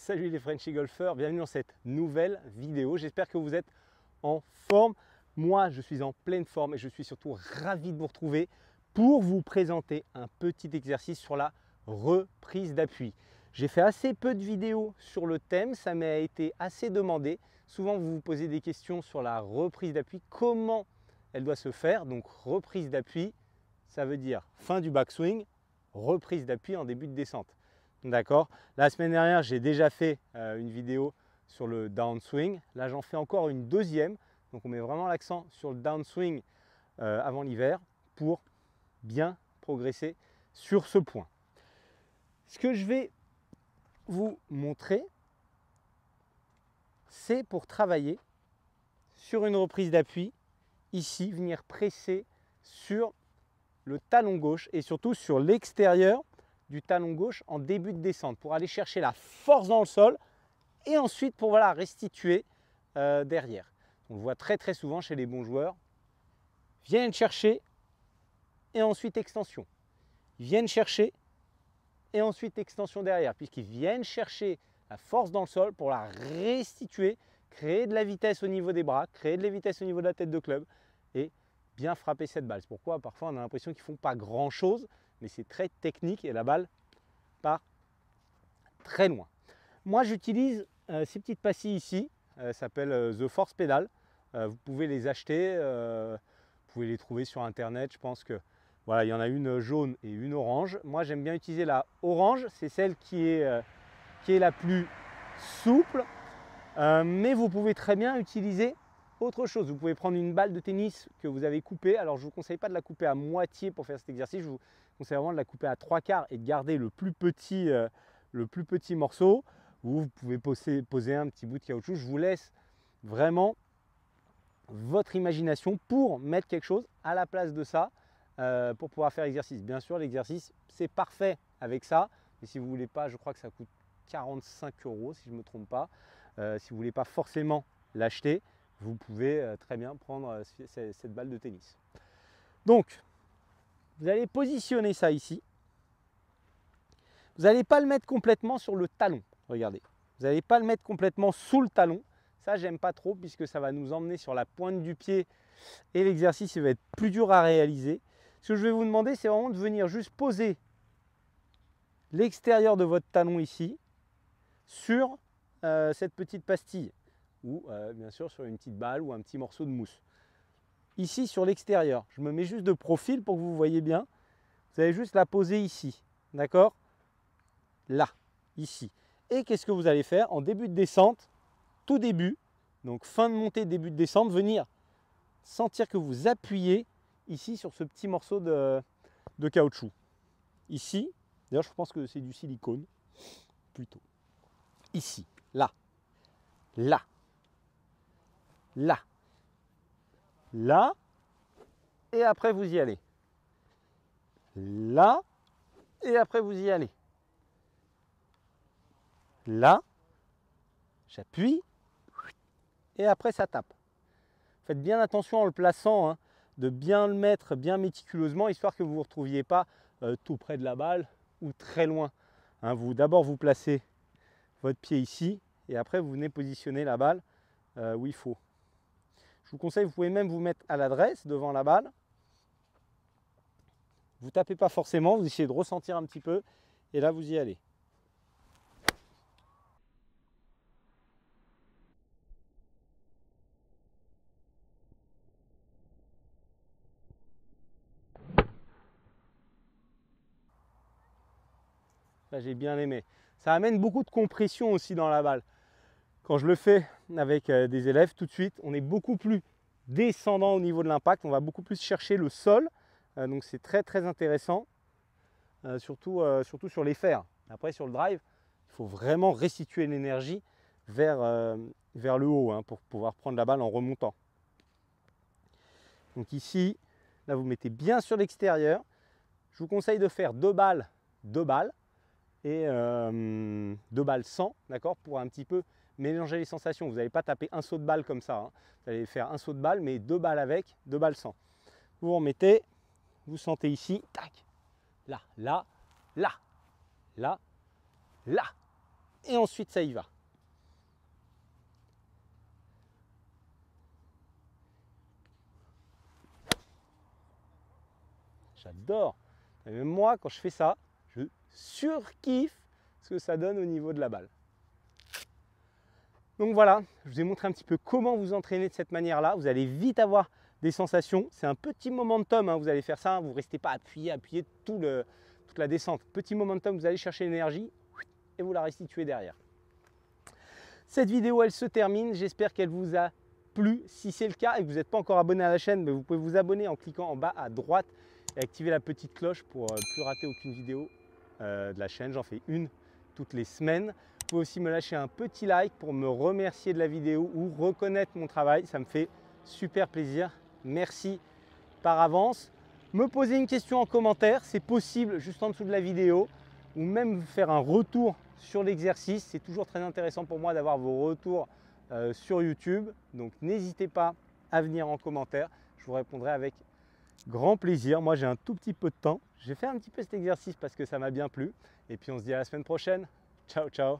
Salut les Frenchy golfeurs, bienvenue dans cette nouvelle vidéo. J'espère que vous êtes en forme. Moi, je suis en pleine forme et je suis surtout ravi de vous retrouver pour vous présenter un petit exercice sur la reprise d'appui. J'ai fait assez peu de vidéos sur le thème, ça m'a été assez demandé. Souvent, vous vous posez des questions sur la reprise d'appui, comment elle doit se faire. Donc, reprise d'appui, ça veut dire fin du backswing, reprise d'appui en début de descente. D'accord. La semaine dernière, j'ai déjà fait une vidéo sur le downswing. Là, j'en fais encore une deuxième. Donc, on met vraiment l'accent sur le downswing avant l'hiver pour bien progresser sur ce point. Ce que je vais vous montrer, c'est pour travailler sur une reprise d'appui. Ici, venir presser sur le talon gauche et surtout sur l'extérieur du talon gauche en début de descente pour aller chercher la force dans le sol et ensuite pour voilà, restituer derrière. On le voit très souvent chez les bons joueurs. Viennent chercher et ensuite extension. Ils viennent chercher et ensuite extension derrière puisqu'ils viennent chercher la force dans le sol pour la restituer, créer de la vitesse au niveau des bras, créer de la vitesse au niveau de la tête de club et bien frapper cette balle. C'est pourquoi parfois on a l'impression qu'ils ne font pas grand chose, mais c'est très technique et la balle part très loin. Moi j'utilise ces petites pastilles ici, ça s'appelle The Force Pedal. Vous pouvez les acheter, vous pouvez les trouver sur internet. Je pense que voilà, il y en a une jaune et une orange. Moi j'aime bien utiliser la orange, c'est celle qui est la plus souple, mais vous pouvez très bien utiliser autre chose. Vous pouvez prendre une balle de tennis que vous avez coupée. Alors je ne vous conseille pas de la couper à moitié pour faire cet exercice, je vous conseille vraiment de la couper à 3/4 et de garder le plus petit morceau. Ou vous pouvez poser un petit bout de caoutchouc. Je vous laisse vraiment votre imagination pour mettre quelque chose à la place de ça pour pouvoir faire l'exercice. Bien sûr, l'exercice c'est parfait avec ça, mais si vous ne voulez pas, je crois que ça coûte 45 € si je ne me trompe pas. Si vous ne voulez pas forcément l'acheter, vous pouvez très bien prendre cette balle de tennis. Donc, vous allez positionner ça ici. Vous n'allez pas le mettre complètement sur le talon. Regardez, vous n'allez pas le mettre complètement sous le talon. Ça, j'aime pas trop puisque ça va nous emmener sur la pointe du pied et l'exercice va être plus dur à réaliser. Ce que je vais vous demander, c'est vraiment de venir juste poser l'extérieur de votre talon ici sur cette petite pastille ou bien sûr sur une petite balle ou un petit morceau de mousse. Ici sur l'extérieur, je me mets juste de profil pour que vous voyez bien. Vous allez juste la poser ici, d'accord? Là, ici. Et qu'est-ce que vous allez faire en début de descente, tout début, donc fin de montée, début de descente, venir sentir que vous appuyez ici sur ce petit morceau de caoutchouc. Ici, d'ailleurs je pense que c'est du silicone, plutôt. Ici, là, là, là, là, et après vous y allez. Là, et après vous y allez. Là, j'appuie, et après ça tape. Faites bien attention en le plaçant, hein, de bien le mettre bien méticuleusement, histoire que vous ne vous retrouviez pas tout près de la balle ou très loin. Hein, d'abord vous placez votre pied ici, et après vous venez positionner la balle où il faut. Je vous conseille, vous pouvez même vous mettre à l'adresse devant la balle. Vous ne tapez pas forcément, vous essayez de ressentir un petit peu, et là vous y allez. Là j'ai bien aimé. Ça amène beaucoup de compression aussi dans la balle. Quand je le fais avec des élèves, tout de suite, on est beaucoup plus descendant au niveau de l'impact. On va beaucoup plus chercher le sol. Donc c'est très intéressant, surtout sur les fers. Après sur le drive, il faut vraiment restituer l'énergie vers le haut, hein, pour pouvoir prendre la balle en remontant. Donc ici, là vous mettez bien sur l'extérieur. Je vous conseille de faire 2 balles et 2 balles sans, d'accord, pour un petit peu mélanger les sensations. Vous n'allez pas taper un saut de balle comme ça, hein. Vous allez faire un saut de balle, mais 2 balles avec, 2 balles sans. Vous remettez, vous sentez ici, tac, là, là, là, là, là, et ensuite ça y va. J'adore. Et même moi, quand je fais ça, je surkiffe ce que ça donne au niveau de la balle. Donc voilà, je vous ai montré un petit peu comment vous entraîner de cette manière-là. Vous allez vite avoir des sensations. C'est un petit momentum, hein. Vous allez faire ça, vous ne restez pas appuyé toute la descente. Petit momentum, vous allez chercher l'énergie et vous la restituez derrière. Cette vidéo, elle se termine. J'espère qu'elle vous a plu. Si c'est le cas et que vous n'êtes pas encore abonné à la chaîne, vous pouvez vous abonner en cliquant en bas à droite et activer la petite cloche pour ne plus rater aucune vidéo de la chaîne. J'en fais une toutes les semaines. Vous pouvez aussi me lâcher un petit like pour me remercier de la vidéo ou reconnaître mon travail. Ça me fait super plaisir. Merci par avance. Me poser une question en commentaire, c'est possible juste en dessous de la vidéo, ou même faire un retour sur l'exercice. C'est toujours très intéressant pour moi d'avoir vos retours sur YouTube. Donc n'hésitez pas à venir en commentaire. Je vous répondrai avec grand plaisir. Moi j'ai un tout petit peu de temps. J'ai fait un petit peu cet exercice parce que ça m'a bien plu. Et puis on se dit à la semaine prochaine. Ciao, ciao.